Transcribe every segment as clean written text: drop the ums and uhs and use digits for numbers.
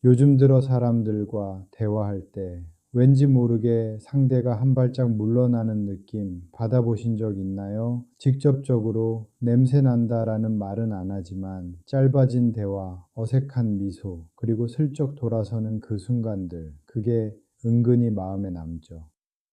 요즘 들어 사람들과 대화할 때 왠지 모르게 상대가 한 발짝 물러나는 느낌 받아보신 적 있나요? 직접적으로 냄새 난다라는 말은 안 하지만 짧아진 대화, 어색한 미소, 그리고 슬쩍 돌아서는 그 순간들, 그게 은근히 마음에 남죠.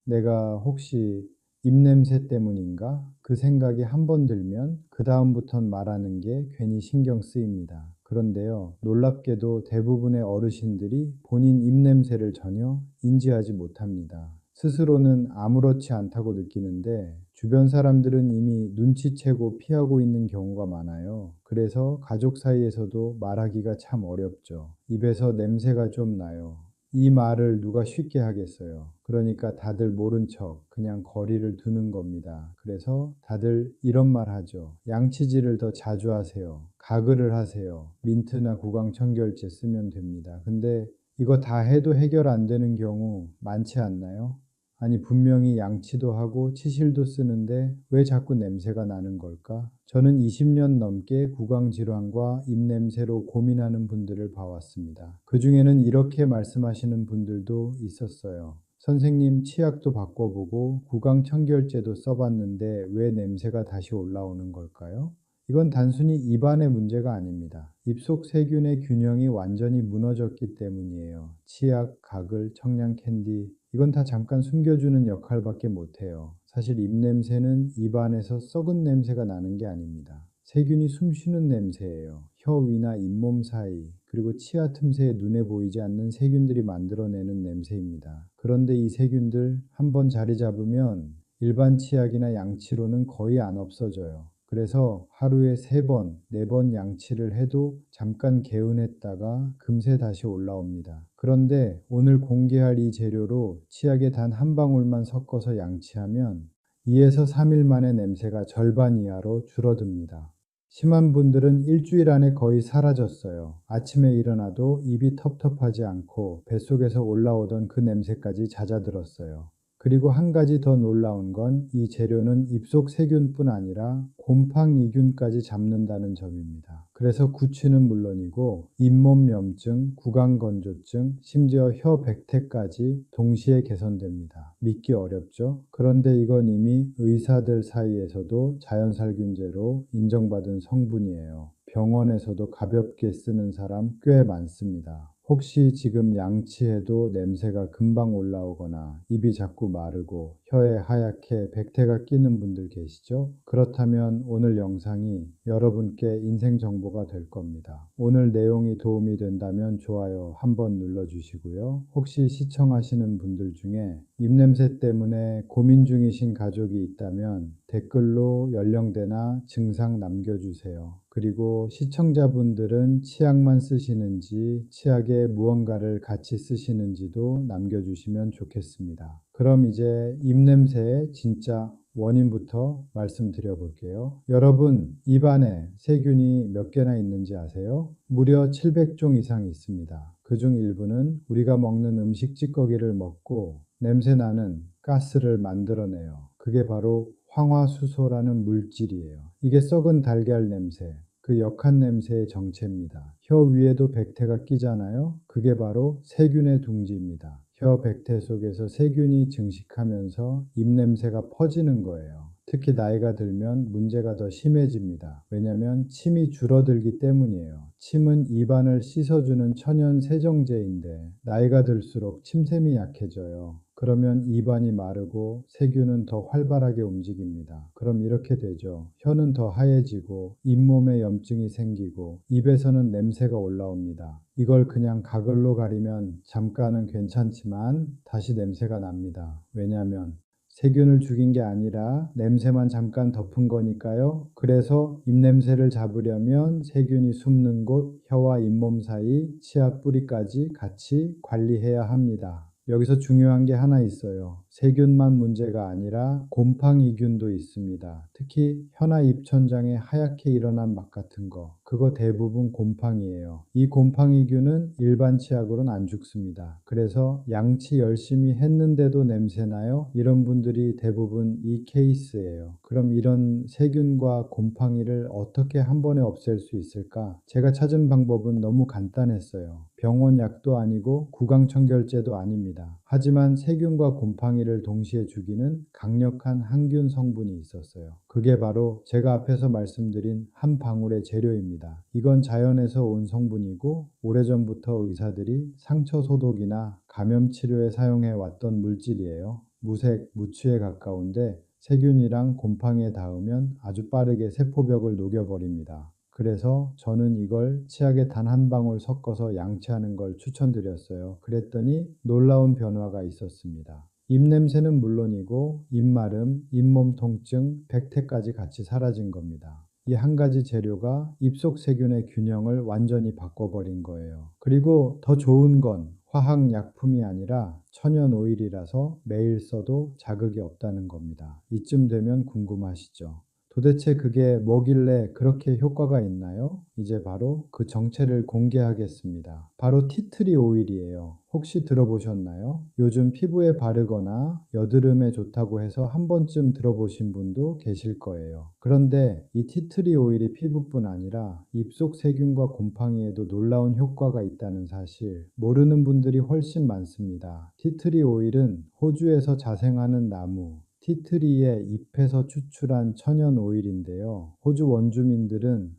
내가 혹시 입냄새 때문인가? 그 생각이 한 번 들면 그다음부턴 말하는 게 괜히 신경 쓰입니다. 그런데요, 놀랍게도 대부분의 어르신들이 본인 입냄새를 전혀 인지하지 못합니다. 스스로는 아무렇지 않다고 느끼는데 주변 사람들은 이미 눈치채고 피하고 있는 경우가 많아요. 그래서 가족 사이에서도 말하기가 참 어렵죠. 입에서 냄새가 좀 나요. 이 말을 누가 쉽게 하겠어요. 그러니까 다들 모른 척 그냥 거리를 두는 겁니다. 그래서 다들 이런 말 하죠. 양치질을 더 자주 하세요. 가글을 하세요. 민트나 구강청결제 쓰면 됩니다. 근데 이거 다 해도 해결 안 되는 경우 많지 않나요? 아니, 분명히 양치도 하고 치실도 쓰는데 왜 자꾸 냄새가 나는 걸까? 저는 20년 넘게 구강질환과 입냄새로 고민하는 분들을 봐왔습니다. 그 중에는 이렇게 말씀하시는 분들도 있었어요. 선생님, 치약도 바꿔보고 구강청결제도 써봤는데 왜 냄새가 다시 올라오는 걸까요? 이건 단순히 입안의 문제가 아닙니다. 입속 세균의 균형이 완전히 무너졌기 때문이에요. 치약, 가글, 청량 캔디, 이건 다 잠깐 숨겨주는 역할밖에 못해요. 사실 입냄새는 입안에서 썩은 냄새가 나는 게 아닙니다. 세균이 숨쉬는 냄새예요. 혀 위나 잇몸 사이, 그리고 치아 틈새에 눈에 보이지 않는 세균들이 만들어내는 냄새입니다. 그런데 이 세균들 한번 자리 잡으면 일반 치약이나 양치로는 거의 안 없어져요. 그래서 하루에 3번, 4번 양치를 해도 잠깐 개운했다가 금세 다시 올라옵니다. 그런데 오늘 공개할 이 재료로 치약에 단 한 방울만 섞어서 양치하면 2에서 3일 만에 냄새가 절반 이하로 줄어듭니다. 심한 분들은 일주일 안에 거의 사라졌어요. 아침에 일어나도 입이 텁텁하지 않고 뱃속에서 올라오던 그 냄새까지 잦아들었어요. 그리고 한 가지 더 놀라운 건 이 재료는 입속 세균뿐 아니라 곰팡이균까지 잡는다는 점입니다. 그래서 구취는 물론이고 잇몸염증, 구강건조증, 심지어 혀 백태까지 동시에 개선됩니다. 믿기 어렵죠? 그런데 이건 이미 의사들 사이에서도 자연살균제로 인정받은 성분이에요. 병원에서도 가볍게 쓰는 사람 꽤 많습니다. 혹시 지금 양치해도 냄새가 금방 올라오거나 입이 자꾸 마르고 혀에 하얗게 백태가 끼는 분들 계시죠? 그렇다면 오늘 영상이 여러분께 인생 정보가 될 겁니다. 오늘 내용이 도움이 된다면 좋아요 한번 눌러주시고요. 혹시 시청하시는 분들 중에 입냄새 때문에 고민 중이신 가족이 있다면 댓글로 연령대나 증상 남겨주세요. 그리고 시청자분들은 치약만 쓰시는지 치약에 무언가를 같이 쓰시는지도 남겨주시면 좋겠습니다. 그럼 이제 입냄새의 진짜 원인부터 말씀드려 볼게요. 여러분, 입안에 세균이 몇 개나 있는지 아세요? 무려 700종 이상 있습니다. 그중 일부는 우리가 먹는 음식 찌꺼기를 먹고 냄새나는 가스를 만들어내요. 그게 바로 황화수소라는 물질이에요. 이게 썩은 달걀 냄새, 그 역한 냄새의 정체입니다. 혀 위에도 백태가 끼잖아요. 그게 바로 세균의 둥지입니다. 혀 백태 속에서 세균이 증식하면서 입냄새가 퍼지는 거예요. 특히 나이가 들면 문제가 더 심해집니다. 왜냐하면 침이 줄어들기 때문이에요. 침은 입안을 씻어주는 천연 세정제인데 나이가 들수록 침샘이 약해져요. 그러면 입안이 마르고 세균은 더 활발하게 움직입니다. 그럼 이렇게 되죠. 혀는 더 하얘지고 잇몸에 염증이 생기고 입에서는 냄새가 올라옵니다. 이걸 그냥 가글로 가리면 잠깐은 괜찮지만 다시 냄새가 납니다. 왜냐하면 세균을 죽인 게 아니라 냄새만 잠깐 덮은 거니까요. 그래서 입냄새를 잡으려면 세균이 숨는 곳, 혀와 잇몸 사이, 치아 뿌리까지 같이 관리해야 합니다. 여기서 중요한 게 하나 있어요. 세균만 문제가 아니라 곰팡이균도 있습니다. 특히 혀나 입천장에 하얗게 일어난 막 같은 거. 그거 대부분 곰팡이에요. 이 곰팡이균은 일반 치약으로는 안 죽습니다. 그래서 양치 열심히 했는데도 냄새나요? 이런 분들이 대부분 이 케이스예요. 그럼 이런 세균과 곰팡이를 어떻게 한 번에 없앨 수 있을까? 제가 찾은 방법은 너무 간단했어요. 병원 약도 아니고 구강청결제도 아닙니다. 하지만 세균과 곰팡이를 동시에 죽이는 강력한 항균 성분이 있었어요. 그게 바로 제가 앞에서 말씀드린 한 방울의 재료입니다. 이건 자연에서 온 성분이고 오래전부터 의사들이 상처 소독이나 감염 치료에 사용해 왔던 물질이에요. 무색, 무취에 가까운데 세균이랑 곰팡이에 닿으면 아주 빠르게 세포벽을 녹여버립니다. 그래서 저는 이걸 치약에 단 한 방울 섞어서 양치하는 걸 추천드렸어요. 그랬더니 놀라운 변화가 있었습니다. 입냄새는 물론이고 입마름, 잇몸 통증, 백태까지 같이 사라진 겁니다. 이 한 가지 재료가 입속 세균의 균형을 완전히 바꿔버린 거예요. 그리고 더 좋은 건 화학약품이 아니라 천연 오일이라서 매일 써도 자극이 없다는 겁니다. 이쯤 되면 궁금하시죠? 도대체 그게 뭐길래 그렇게 효과가 있나요? 이제 바로 그 정체를 공개하겠습니다. 바로 티트리 오일이에요. 혹시 들어보셨나요? 요즘 피부에 바르거나 여드름에 좋다고 해서 한 번쯤 들어보신 분도 계실 거예요. 그런데 이 티트리 오일이 피부뿐 아니라 입속 세균과 곰팡이에도 놀라운 효과가 있다는 사실 모르는 분들이 훨씬 많습니다. 티트리 오일은 호주에서 자생하는 나무 티트리의 잎에서 추출한 천연 오일인데요. 호주 원주민들은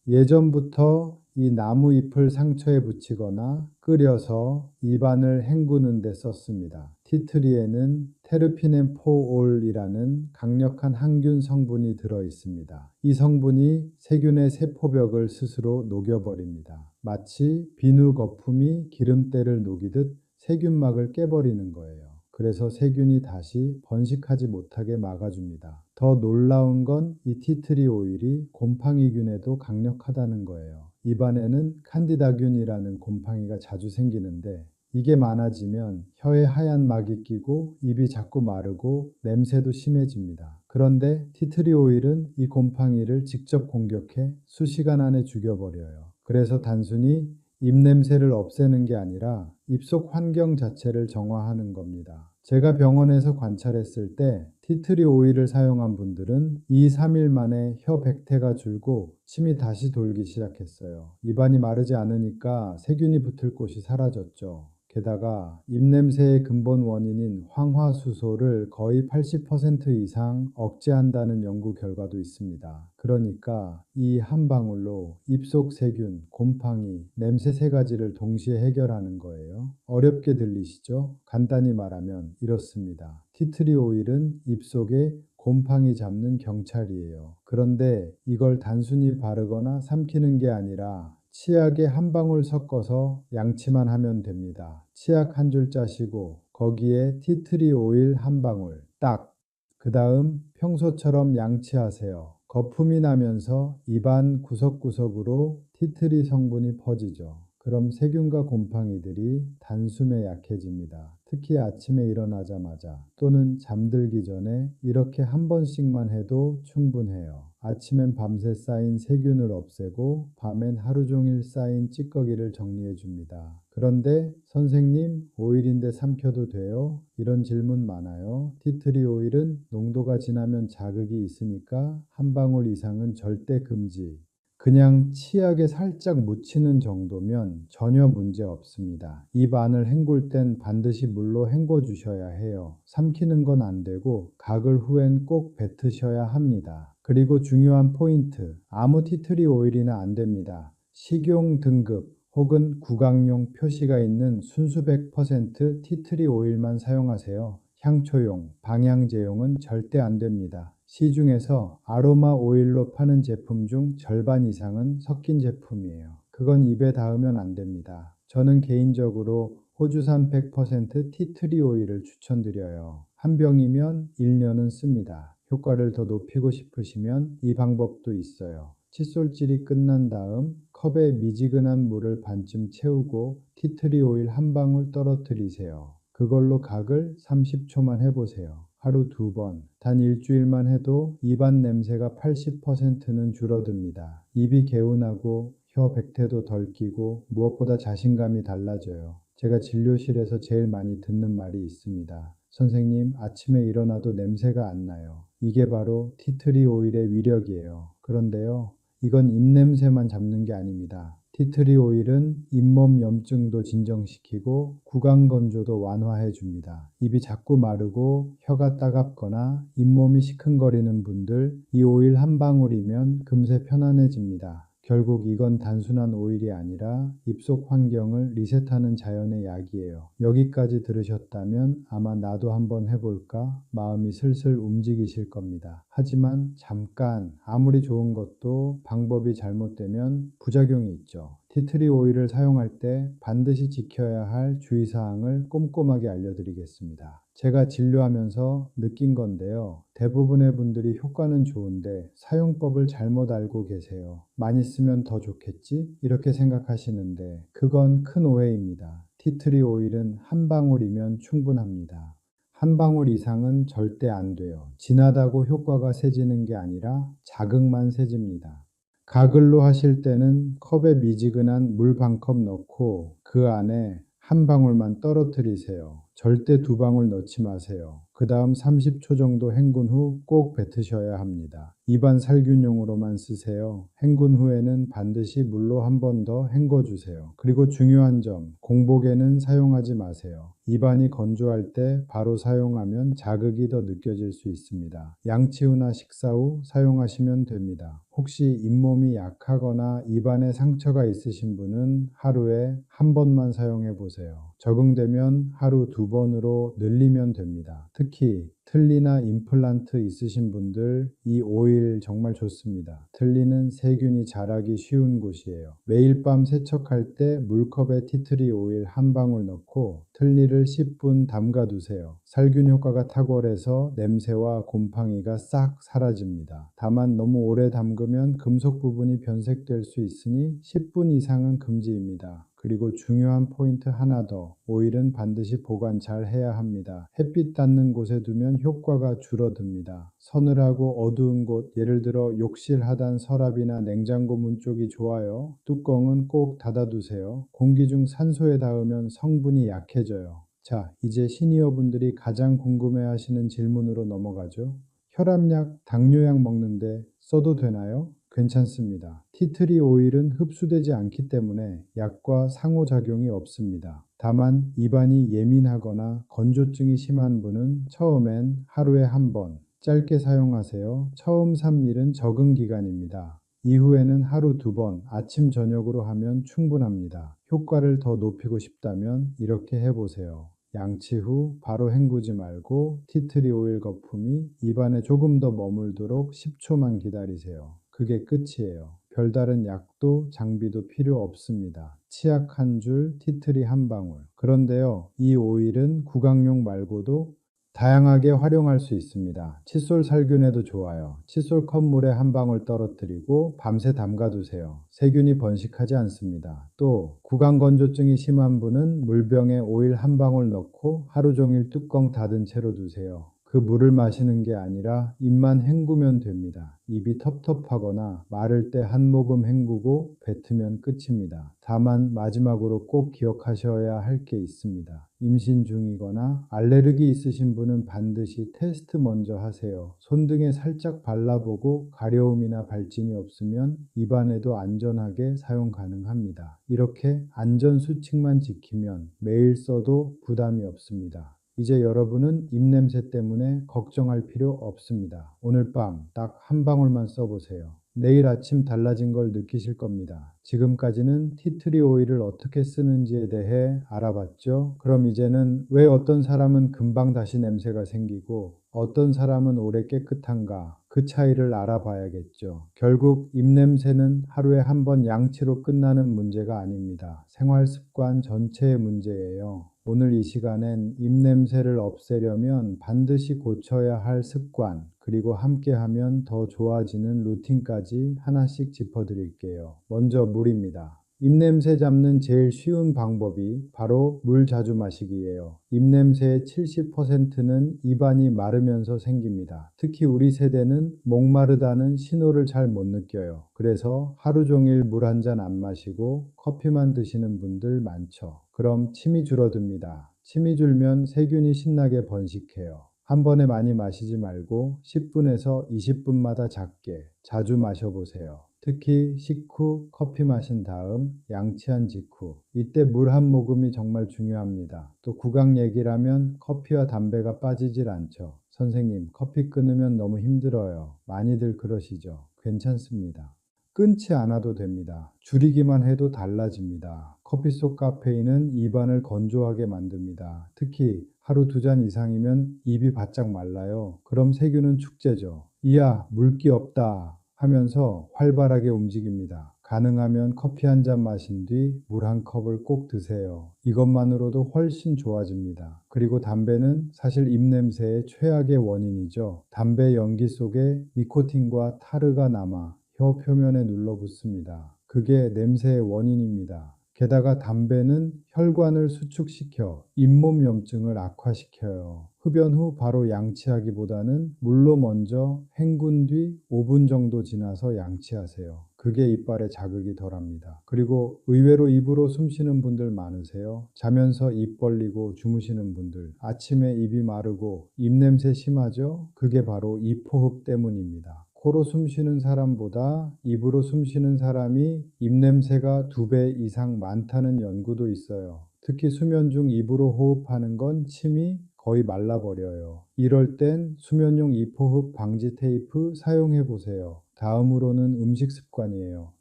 예전부터 이 나무 잎을 상처에 붙이거나 끓여서 입안을 헹구는 데 썼습니다. 티트리에는 테르피넨포올이라는 강력한 항균 성분이 들어 있습니다. 이 성분이 세균의 세포벽을 스스로 녹여버립니다. 마치 비누 거품이 기름때를 녹이듯 세균막을 깨버리는 거예요. 그래서 세균이 다시 번식하지 못하게 막아줍니다. 더 놀라운 건 이 티트리 오일이 곰팡이균에도 강력하다는 거예요. 입안에는 칸디다균이라는 곰팡이가 자주 생기는데 이게 많아지면 혀에 하얀 막이 끼고 입이 자꾸 마르고 냄새도 심해집니다. 그런데 티트리 오일은 이 곰팡이를 직접 공격해 수시간 안에 죽여버려요. 그래서 단순히 입냄새를 없애는 게 아니라 입속 환경 자체를 정화하는 겁니다. 제가 병원에서 관찰했을 때 티트리 오일을 사용한 분들은 2, 3일 만에 혀 백태가 줄고 침이 다시 돌기 시작했어요. 입안이 마르지 않으니까 세균이 붙을 곳이 사라졌죠. 게다가 입냄새의 근본 원인인 황화수소를 거의 80% 이상 억제한다는 연구 결과도 있습니다. 그러니까 이 한 방울로 입속 세균, 곰팡이, 냄새 세 가지를 동시에 해결하는 거예요. 어렵게 들리시죠? 간단히 말하면 이렇습니다. 티트리 오일은 입속에 곰팡이 잡는 경찰이에요. 그런데 이걸 단순히 바르거나 삼키는 게 아니라 치약에 한 방울 섞어서 양치만 하면 됩니다. 치약 한 줄 짜시고 거기에 티트리 오일 한 방울 딱. 그 다음 평소처럼 양치하세요. 거품이 나면서 입안 구석구석으로 티트리 성분이 퍼지죠. 그럼 세균과 곰팡이들이 단숨에 약해집니다. 특히 아침에 일어나자마자 또는 잠들기 전에 이렇게 한 번씩만 해도 충분해요. 아침엔 밤새 쌓인 세균을 없애고 밤엔 하루 종일 쌓인 찌꺼기를 정리해 줍니다. 그런데 선생님, 오일인데 삼켜도 돼요? 이런 질문 많아요. 티트리 오일은 농도가 지나면 자극이 있으니까 한 방울 이상은 절대 금지. 그냥 치약에 살짝 묻히는 정도면 전혀 문제 없습니다. 입 안을 헹굴 땐 반드시 물로 헹궈 주셔야 해요. 삼키는 건 안 되고 가글 후엔 꼭 뱉으셔야 합니다. 그리고 중요한 포인트, 아무 티트리 오일이나 안 됩니다. 식용 등급 혹은 구강용 표시가 있는 순수 100% 티트리 오일만 사용하세요. 향초용, 방향제용은 절대 안 됩니다. 시중에서 아로마 오일로 파는 제품 중 절반 이상은 섞인 제품이에요. 그건 입에 닿으면 안 됩니다. 저는 개인적으로 호주산 100% 티트리 오일을 추천드려요. 한 병이면 1년은 씁니다. 효과를 더 높이고 싶으시면 이 방법도 있어요. 칫솔질이 끝난 다음 컵에 미지근한 물을 반쯤 채우고 티트리 오일 한 방울 떨어뜨리세요. 그걸로 각을 30초만 해보세요. 하루 2번. 단 일주일만 해도 입안 냄새가 80%는 줄어듭니다. 입이 개운하고 혀 백태도 덜 끼고 무엇보다 자신감이 달라져요. 제가 진료실에서 제일 많이 듣는 말이 있습니다. 선생님, 아침에 일어나도 냄새가 안 나요. 이게 바로 티트리 오일의 위력이에요. 그런데요, 이건 입냄새만 잡는 게 아닙니다. 티트리 오일은 잇몸 염증도 진정시키고 구강 건조도 완화해 줍니다. 입이 자꾸 마르고 혀가 따갑거나 잇몸이 시큰거리는 분들, 이 오일 한 방울이면 금세 편안해집니다. 결국 이건 단순한 오일이 아니라 입속 환경을 리셋하는 자연의 약이에요. 여기까지 들으셨다면 아마 나도 한번 해볼까 마음이 슬슬 움직이실 겁니다. 하지만 잠깐, 아무리 좋은 것도 방법이 잘못되면 부작용이 있죠. 티트리 오일을 사용할 때 반드시 지켜야 할 주의사항을 꼼꼼하게 알려드리겠습니다. 제가 진료하면서 느낀 건데요. 대부분의 분들이 효과는 좋은데 사용법을 잘못 알고 계세요. 많이 쓰면 더 좋겠지? 이렇게 생각하시는데 그건 큰 오해입니다. 티트리 오일은 한 방울이면 충분합니다. 한 방울 이상은 절대 안 돼요. 진하다고 효과가 세지는 게 아니라 자극만 세집니다. 가글로 하실 때는 컵에 미지근한 물 반 컵 넣고 그 안에 한 방울만 떨어뜨리세요. 절대 2방울 넣지 마세요. 그 다음 30초 정도 헹군 후 꼭 뱉으셔야 합니다. 입안 살균용으로만 쓰세요. 헹군 후에는 반드시 물로 한 번 더 헹궈주세요. 그리고 중요한 점, 공복에는 사용하지 마세요. 입안이 건조할 때 바로 사용하면 자극이 더 느껴질 수 있습니다. 양치 후나 식사 후 사용하시면 됩니다. 혹시 잇몸이 약하거나 입안에 상처가 있으신 분은 하루에 한 번만 사용해 보세요. 적응되면 하루 2번으로 늘리면 됩니다. 특히 틀니나 임플란트 있으신 분들 이 오일 정말 좋습니다. 틀니는 세균이 자라기 쉬운 곳이에요. 매일 밤 세척할 때 물컵에 티트리 오일 한 방울 넣고 틀니를 10분 담가 두세요. 살균 효과가 탁월해서 냄새와 곰팡이가 싹 사라집니다. 다만 너무 오래 담그면 금속 부분이 변색될 수 있으니 10분 이상은 금지입니다. 그리고 중요한 포인트 하나 더, 오일은 반드시 보관 잘 해야 합니다. 햇빛 닿는 곳에 두면 효과가 줄어듭니다. 서늘하고 어두운 곳, 예를 들어 욕실 하단 서랍이나 냉장고 문 쪽이 좋아요. 뚜껑은 꼭 닫아두세요. 공기 중 산소에 닿으면 성분이 약해져요. 자, 이제 시니어분들이 가장 궁금해하시는 질문으로 넘어가죠. 혈압약, 당뇨약 먹는데 써도 되나요? 괜찮습니다. 티트리 오일은 흡수되지 않기 때문에 약과 상호작용이 없습니다. 다만 입안이 예민하거나 건조증이 심한 분은 처음엔 하루에 한 번, 짧게 사용하세요. 처음 3일은 적응 기간입니다. 이후에는 하루 2번, 아침 저녁으로 하면 충분합니다. 효과를 더 높이고 싶다면 이렇게 해보세요. 양치 후 바로 헹구지 말고 티트리 오일 거품이 입안에 조금 더 머물도록 10초만 기다리세요. 그게 끝이에요. 별다른 약도 장비도 필요 없습니다. 치약 한 줄, 티트리 한 방울. 그런데요, 이 오일은 구강용 말고도 다양하게 활용할 수 있습니다. 칫솔 살균에도 좋아요. 칫솔 컵물에 한 방울 떨어뜨리고 밤새 담가두세요. 세균이 번식하지 않습니다. 또 구강 건조증이 심한 분은 물병에 오일 한 방울 넣고 하루 종일 뚜껑 닫은 채로 두세요. 그 물을 마시는 게 아니라 입만 헹구면 됩니다. 입이 텁텁하거나 마를 때 한 모금 헹구고 뱉으면 끝입니다. 다만 마지막으로 꼭 기억하셔야 할 게 있습니다. 임신 중이거나 알레르기 있으신 분은 반드시 테스트 먼저 하세요. 손등에 살짝 발라보고 가려움이나 발진이 없으면 입안에도 안전하게 사용 가능합니다. 이렇게 안전 수칙만 지키면 매일 써도 부담이 없습니다. 이제 여러분은 입냄새 때문에 걱정할 필요 없습니다. 오늘 밤 딱 한 방울만 써보세요. 내일 아침 달라진 걸 느끼실 겁니다. 지금까지는 티트리 오일을 어떻게 쓰는지에 대해 알아봤죠? 그럼 이제는 왜 어떤 사람은 금방 다시 냄새가 생기고 어떤 사람은 오래 깨끗한가? 그 차이를 알아봐야겠죠. 결국 입냄새는 하루에 한 번 양치로 끝나는 문제가 아닙니다. 생활 습관 전체의 문제예요. 오늘 이 시간엔 입냄새를 없애려면 반드시 고쳐야 할 습관, 그리고 함께하면 더 좋아지는 루틴까지 하나씩 짚어드릴게요. 먼저 물입니다. 입냄새 잡는 제일 쉬운 방법이 바로 물 자주 마시기예요. 입냄새의 70%는 입안이 마르면서 생깁니다. 특히 우리 세대는 목마르다는 신호를 잘 못 느껴요. 그래서 하루 종일 물 한 잔 안 마시고 커피만 드시는 분들 많죠. 그럼 침이 줄어듭니다. 침이 줄면 세균이 신나게 번식해요. 한 번에 많이 마시지 말고 10분에서 20분마다 작게 자주 마셔보세요. 특히 식후 커피 마신 다음 양치한 직후 이때 물 한 모금이 정말 중요합니다. 또 구강 얘기라면 커피와 담배가 빠지질 않죠. 선생님, 커피 끊으면 너무 힘들어요. 많이들 그러시죠? 괜찮습니다. 끊지 않아도 됩니다. 줄이기만 해도 달라집니다. 커피 속 카페인은 입안을 건조하게 만듭니다. 특히 하루 2잔 이상이면 입이 바짝 말라요. 그럼 세균은 축제죠. 이야, 물기 없다 하면서 활발하게 움직입니다. 가능하면 커피 한 잔 마신 뒤 물 한 컵을 꼭 드세요. 이것만으로도 훨씬 좋아집니다. 그리고 담배는 사실 입냄새의 최악의 원인이죠. 담배 연기 속에 니코틴과 타르가 남아 혀 표면에 눌러붙습니다. 그게 냄새의 원인입니다. 게다가 담배는 혈관을 수축시켜 잇몸 염증을 악화시켜요. 흡연 후 바로 양치하기보다는 물로 먼저 헹군 뒤 5분 정도 지나서 양치하세요. 그게 이빨에 자극이 덜합니다. 그리고 의외로 입으로 숨 쉬는 분들 많으세요. 자면서 입 벌리고 주무시는 분들, 아침에 입이 마르고 입냄새 심하죠? 그게 바로 입호흡 때문입니다. 코로 숨 쉬는 사람보다 입으로 숨 쉬는 사람이 입냄새가 2배 이상 많다는 연구도 있어요. 특히 수면 중 입으로 호흡하는 건 침이 거의 말라버려요. 이럴 땐 수면용 입호흡 방지 테이프 사용해 보세요. 다음으로는 음식 습관이에요.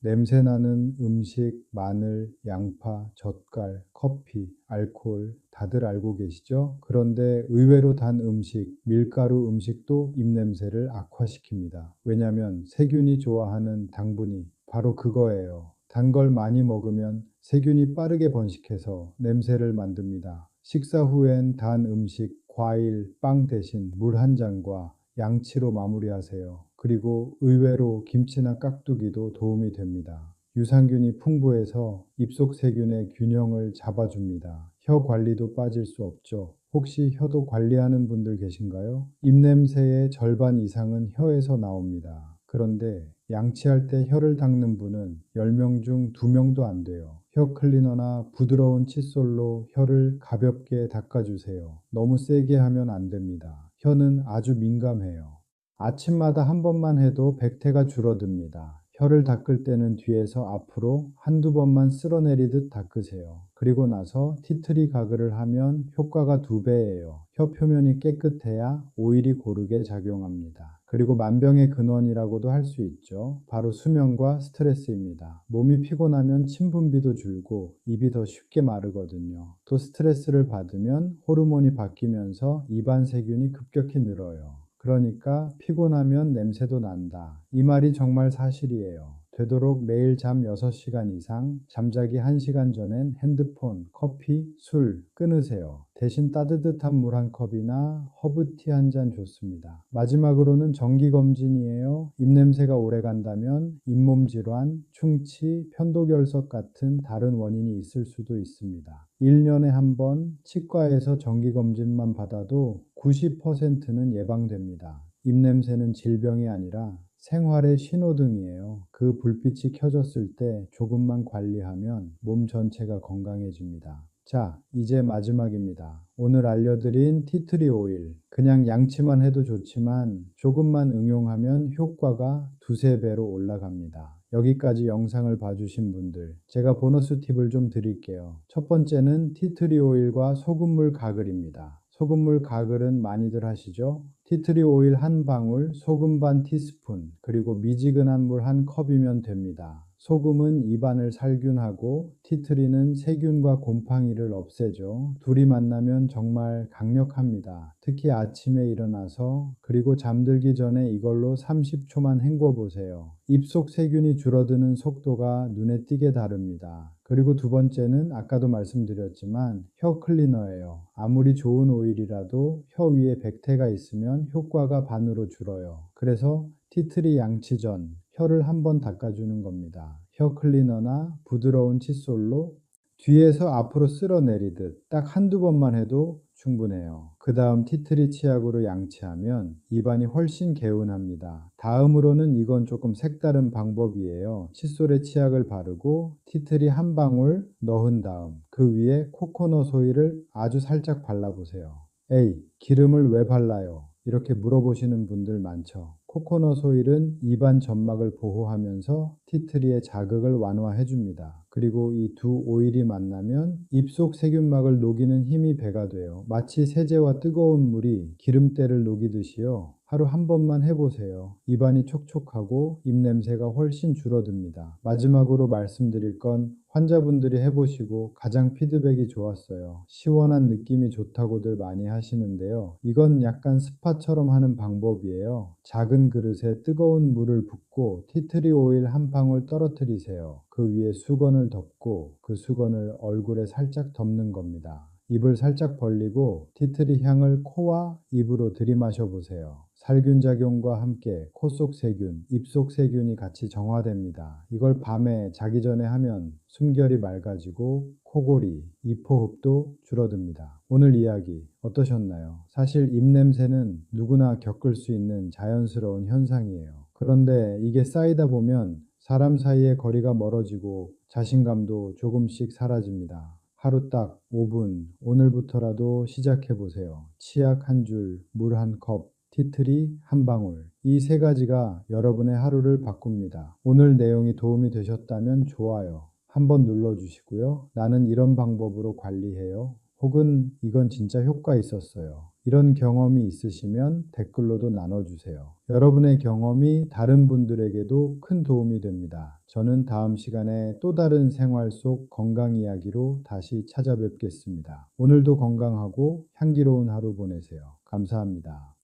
냄새나는 음식, 마늘, 양파, 젓갈, 커피, 알코올 다들 알고 계시죠? 그런데 의외로 단 음식, 밀가루 음식도 입냄새를 악화시킵니다. 왜냐하면 세균이 좋아하는 당분이 바로 그거예요. 단 걸 많이 먹으면 세균이 빠르게 번식해서 냄새를 만듭니다. 식사 후엔 단 음식, 과일, 빵 대신 물 한 잔과 양치로 마무리하세요. 그리고 의외로 김치나 깍두기도 도움이 됩니다. 유산균이 풍부해서 입속 세균의 균형을 잡아줍니다. 혀 관리도 빠질 수 없죠. 혹시 혀도 관리하는 분들 계신가요? 입냄새의 절반 이상은 혀에서 나옵니다. 그런데 양치할 때 혀를 닦는 분은 10명 중 2명도 안 돼요. 혀 클리너나 부드러운 칫솔로 혀를 가볍게 닦아주세요. 너무 세게 하면 안 됩니다. 혀는 아주 민감해요. 아침마다 한 번만 해도 백태가 줄어듭니다. 혀를 닦을 때는 뒤에서 앞으로 한두 번만 쓸어내리듯 닦으세요. 그리고 나서 티트리 가글을 하면 효과가 2배예요. 혀 표면이 깨끗해야 오일이 고르게 작용합니다. 그리고 만병의 근원이라고도 할 수 있죠. 바로 수면과 스트레스입니다. 몸이 피곤하면 침 분비도 줄고 입이 더 쉽게 마르거든요. 또 스트레스를 받으면 호르몬이 바뀌면서 입안 세균이 급격히 늘어요. 그러니까 피곤하면 냄새도 난다. 이 말이 정말 사실이에요. 되도록 매일 잠 6시간 이상, 잠자기 1시간 전엔 핸드폰, 커피, 술 끊으세요. 대신 따뜻한 물 한 컵이나 허브티 한 잔 좋습니다. 마지막으로는 정기검진이에요. 입냄새가 오래 간다면 잇몸 질환, 충치, 편도결석 같은 다른 원인이 있을 수도 있습니다. 1년에 한 번 치과에서 정기검진만 받아도 90%는 예방됩니다. 입냄새는 질병이 아니라 생활의 신호등이에요. 그 불빛이 켜졌을 때 조금만 관리하면 몸 전체가 건강해집니다. 자, 이제 마지막입니다. 오늘 알려드린 티트리 오일. 그냥 양치만 해도 좋지만 조금만 응용하면 효과가 2~3배로 올라갑니다. 여기까지 영상을 봐주신 분들, 제가 보너스 팁을 좀 드릴게요. 첫 번째는 티트리 오일과 소금물 가글입니다. 소금물 가글은 많이들 하시죠? 티트리 오일 한 방울, 소금 반 티스푼, 그리고 미지근한 물 한 컵이면 됩니다. 소금은 입안을 살균하고 티트리는 세균과 곰팡이를 없애죠. 둘이 만나면 정말 강력합니다. 특히 아침에 일어나서 그리고 잠들기 전에 이걸로 30초만 헹궈 보세요. 입속 세균이 줄어드는 속도가 눈에 띄게 다릅니다. 그리고 두 번째는 아까도 말씀드렸지만 혀 클리너예요. 아무리 좋은 오일이라도 혀 위에 백태가 있으면 효과가 반으로 줄어요. 그래서 티트리 양치 전 혀를 한번 닦아주는 겁니다. 혀 클리너나 부드러운 칫솔로 뒤에서 앞으로 쓸어내리듯 딱 한두 번만 해도 충분해요. 그 다음 티트리 치약으로 양치하면 입안이 훨씬 개운합니다. 다음으로는 이건 조금 색다른 방법이에요. 칫솔에 치약을 바르고 티트리 한 방울 넣은 다음 그 위에 코코넛 오일을 아주 살짝 발라보세요. 에이, 기름을 왜 발라요? 이렇게 물어보시는 분들 많죠. 코코넛 오일은 입안 점막을 보호하면서 티트리의 자극을 완화해 줍니다. 그리고 이 두 오일이 만나면 입속 세균막을 녹이는 힘이 배가 돼요. 마치 세제와 뜨거운 물이 기름때를 녹이듯이요. 하루 한 번만 해보세요. 입안이 촉촉하고 입냄새가 훨씬 줄어듭니다. 마지막으로 말씀드릴 건 환자분들이 해보시고 가장 피드백이 좋았어요. 시원한 느낌이 좋다고들 많이 하시는데요. 이건 약간 스파처럼 하는 방법이에요. 작은 그릇에 뜨거운 물을 붓고 티트리 오일 한 방울 떨어뜨리세요. 그 위에 수건을 덮고 그 수건을 얼굴에 살짝 덮는 겁니다. 입을 살짝 벌리고 티트리 향을 코와 입으로 들이마셔 보세요. 살균 작용과 함께 코 속 세균, 입 속 세균이 같이 정화됩니다. 이걸 밤에 자기 전에 하면 숨결이 맑아지고 코골이, 입호흡도 줄어듭니다. 오늘 이야기 어떠셨나요? 사실 입냄새는 누구나 겪을 수 있는 자연스러운 현상이에요. 그런데 이게 쌓이다 보면 사람 사이의 거리가 멀어지고 자신감도 조금씩 사라집니다. 하루 딱 5분, 오늘부터라도 시작해 보세요. 치약 한 줄, 물 한 컵, 티트리 한 방울. 이 세 가지가 여러분의 하루를 바꿉니다. 오늘 내용이 도움이 되셨다면 좋아요. 한번 눌러주시고요. 나는 이런 방법으로 관리해요. 혹은 이건 진짜 효과 있었어요. 이런 경험이 있으시면 댓글로도 나눠주세요. 여러분의 경험이 다른 분들에게도 큰 도움이 됩니다. 저는 다음 시간에 또 다른 생활 속 건강 이야기로 다시 찾아뵙겠습니다. 오늘도 건강하고 향기로운 하루 보내세요. 감사합니다.